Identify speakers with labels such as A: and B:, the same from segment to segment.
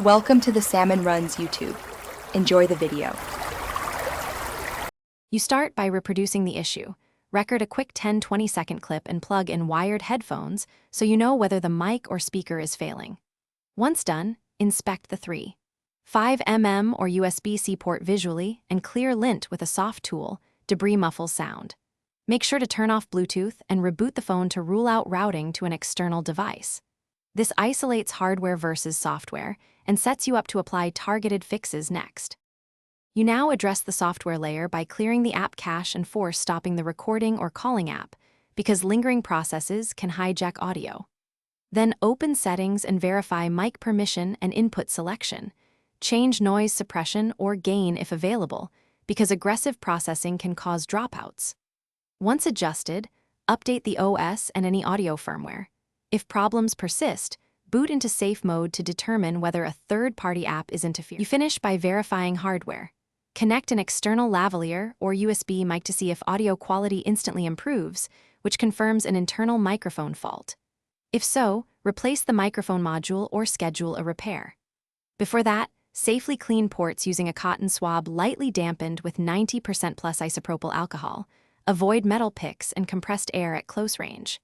A: Welcome to the Salmon Runs YouTube. Enjoy the video.
B: You start by reproducing the issue. Record a quick 10-20 second clip and plug in wired headphones so you know whether the mic or speaker is failing. Once done, inspect the 3.5 or USB-C port visually and clear lint with a soft tool, debris muffles sound. Make sure to turn off Bluetooth and reboot the phone to rule out routing to an external device. This isolates hardware versus software and sets you up to apply targeted fixes next. You now address the software layer by clearing the app cache and force stopping the recording or calling app, because lingering processes can hijack audio. Then open settings and verify mic permission and input selection. Change noise suppression or gain if available, because aggressive processing can cause dropouts. Once adjusted, update the OS and any audio firmware. If problems persist, boot into safe mode to determine whether a third-party app is interfering. You finish by verifying hardware. Connect an external lavalier or USB mic to see if audio quality instantly improves, which confirms an internal microphone fault. If so, replace the microphone module or schedule a repair. Before that, safely clean ports using a cotton swab lightly dampened with 90% plus isopropyl alcohol. Avoid metal picks and compressed air at close range.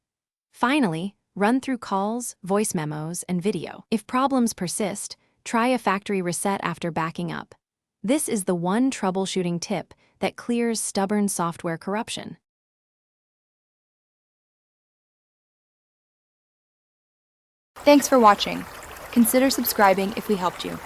B: Finally, run through calls, voice memos, and video. If problems persist, try a factory reset after backing up. This is the one troubleshooting tip that clears stubborn software corruption.
A: Thanks for watching. Consider subscribing if we helped you.